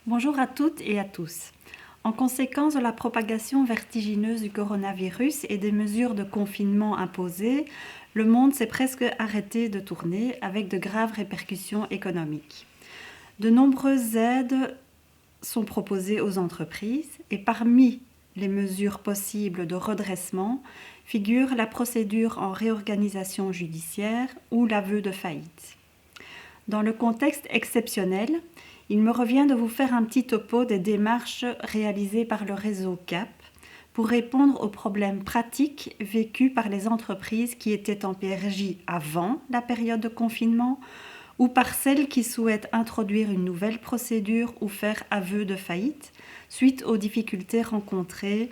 Bonjour à toutes et à tous. En conséquence de la propagation vertigineuse du coronavirus et des mesures de confinement imposées, le monde s'est presque arrêté de tourner avec de graves répercussions économiques. De nombreuses aides sont proposées aux entreprises et parmi les mesures possibles de redressement figure la procédure en réorganisation judiciaire ou l'aveu de faillite. Dans le contexte exceptionnel, il me revient de vous faire un petit topo des démarches réalisées par le réseau CAP pour répondre aux problèmes pratiques vécus par les entreprises qui étaient en PRJ avant la période de confinement ou par celles qui souhaitent introduire une nouvelle procédure ou faire aveu de faillite suite aux difficultés rencontrées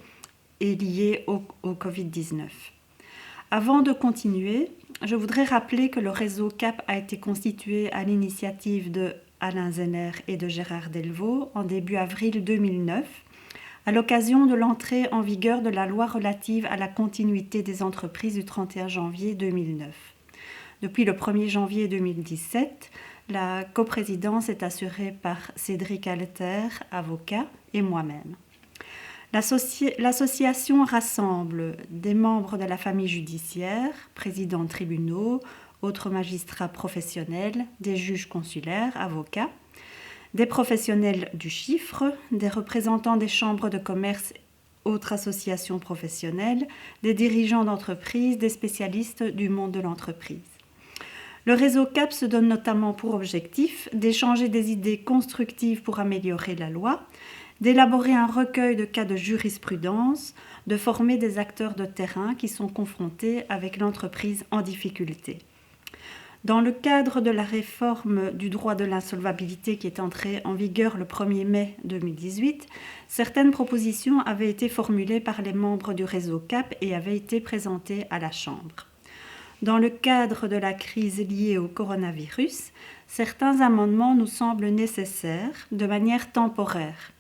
et liées au Covid-19. Avant de continuer, je voudrais rappeler que le réseau CAP a été constitué à l'initiative de Alain Zenner et de Gérard Delvaux en début avril 2009, à l'occasion de l'entrée en vigueur de la loi relative à la continuité des entreprises du 31 janvier 2009. Depuis le 1er janvier 2017, la coprésidence est assurée par Cédric Alter, avocat, et moi-même. L'association rassemble des membres de la famille judiciaire, présidents de tribunaux, autres magistrats professionnels, des juges consulaires, avocats, des professionnels du chiffre, des représentants des chambres de commerce, autres associations professionnelles, des dirigeants d'entreprise, des spécialistes du monde de l'entreprise. Le réseau CAP se donne notamment pour objectif d'échanger des idées constructives pour améliorer la loi, d'élaborer un recueil de cas de jurisprudence, de former des acteurs de terrain qui sont confrontés avec l'entreprise en difficulté. Dans le cadre de la réforme du droit de l'insolvabilité qui est entrée en vigueur le 1er mai 2018, certaines propositions avaient été formulées par les membres du réseau CAP et avaient été présentées à la Chambre. Dans le cadre de la crise liée au coronavirus, certains amendements nous semblent nécessaires de manière temporaire.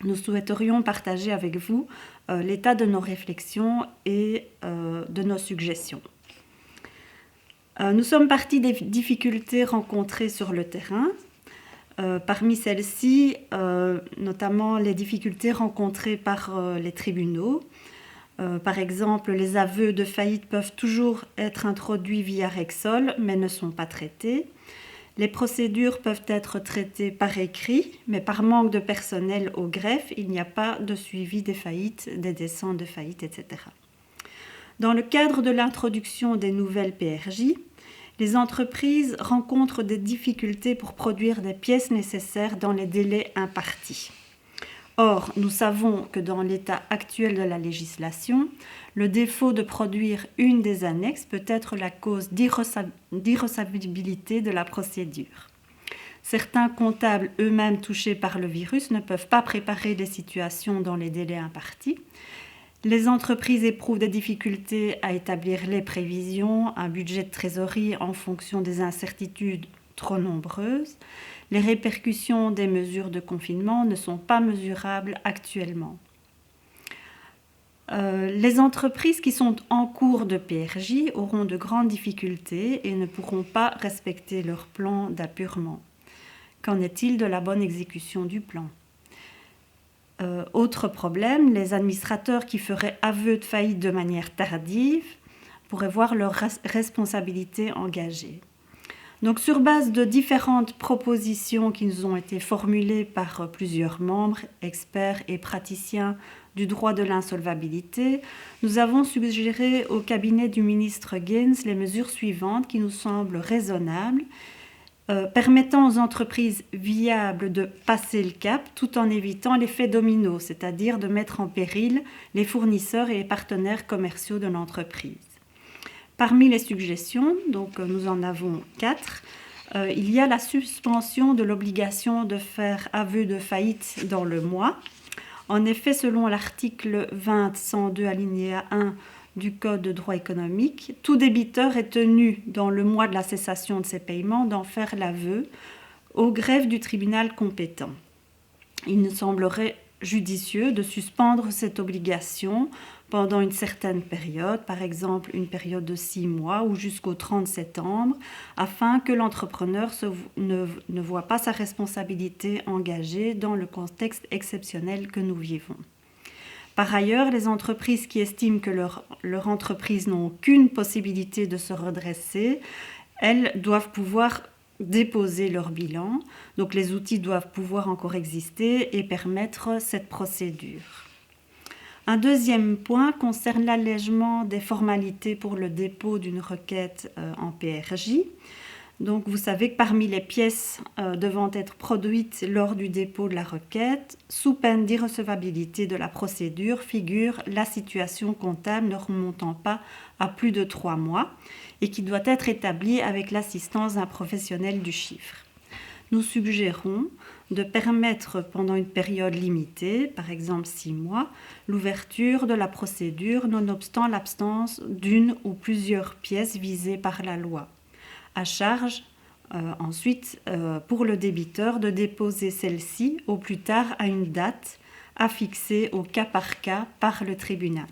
Nous souhaiterions partager avec vous l'état de nos réflexions et de nos suggestions. Nous sommes partis des difficultés rencontrées sur le terrain. Parmi celles-ci, notamment les difficultés rencontrées par les tribunaux. Par exemple, les aveux de faillite peuvent toujours être introduits via Rexol, mais ne sont pas traités. Les procédures peuvent être traitées par écrit, mais par manque de personnel au greffe, il n'y a pas de suivi des faillites, des descentes de faillite, etc. Dans le cadre de l'introduction des nouvelles PRJ, les entreprises rencontrent des difficultés pour produire des pièces nécessaires dans les délais impartis. Or, nous savons que dans l'état actuel de la législation, le défaut de produire une des annexes peut être la cause d'irrecevabilité de la procédure. Certains comptables eux-mêmes touchés par le virus ne peuvent pas préparer les situations dans les délais impartis. Les entreprises éprouvent des difficultés à établir les prévisions, un budget de trésorerie en fonction des incertitudes trop nombreuses. Les répercussions des mesures de confinement ne sont pas mesurables actuellement. Les entreprises qui sont en cours de PRJ auront de grandes difficultés et ne pourront pas respecter leur plan d'apurement. Qu'en est-il de la bonne exécution du plan ? Autre problème, les administrateurs qui feraient aveu de faillite de manière tardive pourraient voir leur responsabilité engagée. Donc, sur base de différentes propositions qui nous ont été formulées par plusieurs membres, experts et praticiens du droit de l'insolvabilité, nous avons suggéré au cabinet du ministre Gaines les mesures suivantes qui nous semblent raisonnables, permettant aux entreprises viables de passer le cap tout en évitant l'effet domino, c'est-à-dire de mettre en péril les fournisseurs et les partenaires commerciaux de l'entreprise. Parmi les suggestions, donc nous en avons 4, il y a la suspension de l'obligation de faire aveu de faillite dans le mois. En effet, selon l'article 20.102 alinéa 1 du Code de droit économique, tout débiteur est tenu dans le mois de la cessation de ses paiements d'en faire l'aveu au greffe du tribunal compétent. Il nous semblerait judicieux de suspendre cette obligation pendant une certaine période, par exemple une période de 6 mois ou jusqu'au 30 septembre, afin que l'entrepreneur ne voit pas sa responsabilité engagée dans le contexte exceptionnel que nous vivons. Par ailleurs, les entreprises qui estiment que leur entreprise n'ont aucune possibilité de se redresser, elles doivent pouvoir déposer leur bilan. Donc les outils doivent pouvoir encore exister et permettre cette procédure. Un deuxième point concerne l'allègement des formalités pour le dépôt d'une requête en PRJ. Donc vous savez que parmi les pièces devant être produites lors du dépôt de la requête, sous peine d'irrecevabilité de la procédure, figure la situation comptable ne remontant pas à plus de 3 mois et qui doit être établie avec l'assistance d'un professionnel du chiffre. Nous suggérons de permettre pendant une période limitée, par exemple 6 mois, l'ouverture de la procédure nonobstant l'absence d'une ou plusieurs pièces visées par la loi. À charge ensuite pour le débiteur de déposer celle-ci au plus tard à une date à fixer au cas par cas par le tribunal.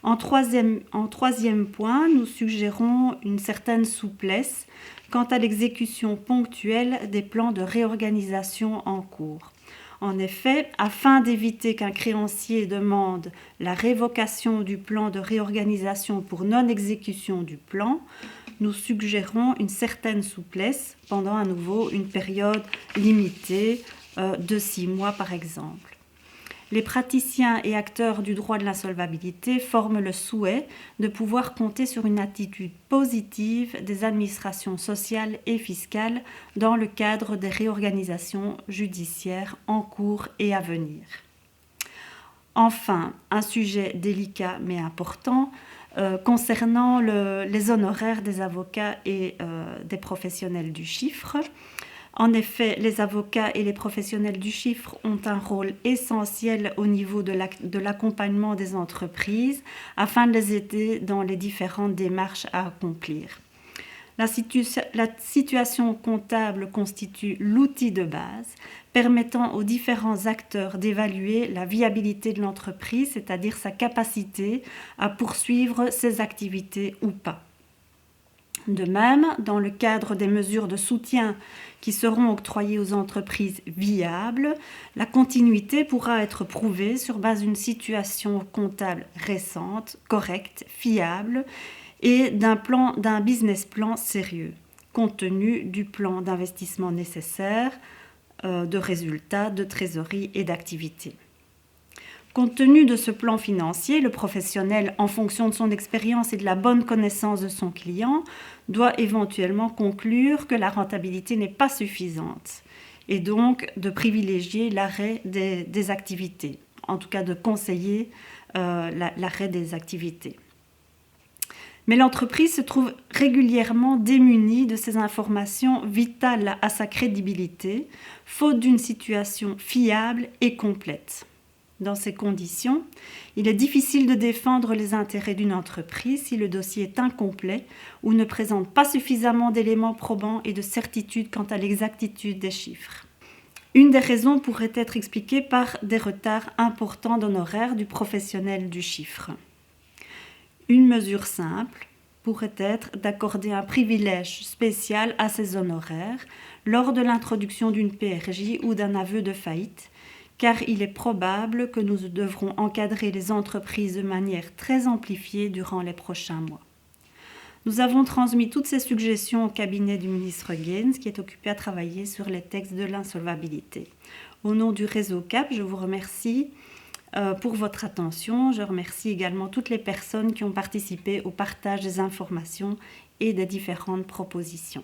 En troisième point, nous suggérons une certaine souplesse quant à l'exécution ponctuelle des plans de réorganisation en cours. En effet, afin d'éviter qu'un créancier demande la révocation du plan de réorganisation pour non-exécution du plan, nous suggérons une certaine souplesse pendant à nouveau une période limitée de 6 mois par exemple. Les praticiens et acteurs du droit de l'insolvabilité forment le souhait de pouvoir compter sur une attitude positive des administrations sociales et fiscales dans le cadre des réorganisations judiciaires en cours et à venir. Enfin, un sujet délicat mais important concernant les honoraires des avocats et des professionnels du chiffre. En effet, les avocats et les professionnels du chiffre ont un rôle essentiel au niveau de l'accompagnement des entreprises afin de les aider dans les différentes démarches à accomplir. La situation comptable constitue l'outil de base permettant aux différents acteurs d'évaluer la viabilité de l'entreprise, c'est-à-dire sa capacité à poursuivre ses activités ou pas. De même, dans le cadre des mesures de soutien qui seront octroyées aux entreprises viables, la continuité pourra être prouvée sur base d'une situation comptable récente, correcte, fiable et d'un business plan sérieux, compte tenu du plan d'investissement nécessaire, de résultats, de trésorerie et d'activité. Compte tenu de ce plan financier, le professionnel, en fonction de son expérience et de la bonne connaissance de son client, doit éventuellement conclure que la rentabilité n'est pas suffisante et donc de privilégier l'arrêt des activités, en tout cas de conseiller l'arrêt des activités. Mais l'entreprise se trouve régulièrement démunie de ces informations vitales à sa crédibilité, faute d'une situation fiable et complète. Dans ces conditions, il est difficile de défendre les intérêts d'une entreprise si le dossier est incomplet ou ne présente pas suffisamment d'éléments probants et de certitude quant à l'exactitude des chiffres. Une des raisons pourrait être expliquée par des retards importants d'honoraires du professionnel du chiffre. Une mesure simple pourrait être d'accorder un privilège spécial à ces honoraires lors de l'introduction d'une PRJ ou d'un aveu de faillite, car il est probable que nous devrons encadrer les entreprises de manière très amplifiée durant les prochains mois. Nous avons transmis toutes ces suggestions au cabinet du ministre Gaines, qui est occupé à travailler sur les textes de l'insolvabilité. Au nom du réseau CAP, je vous remercie pour votre attention. Je remercie également toutes les personnes qui ont participé au partage des informations et des différentes propositions.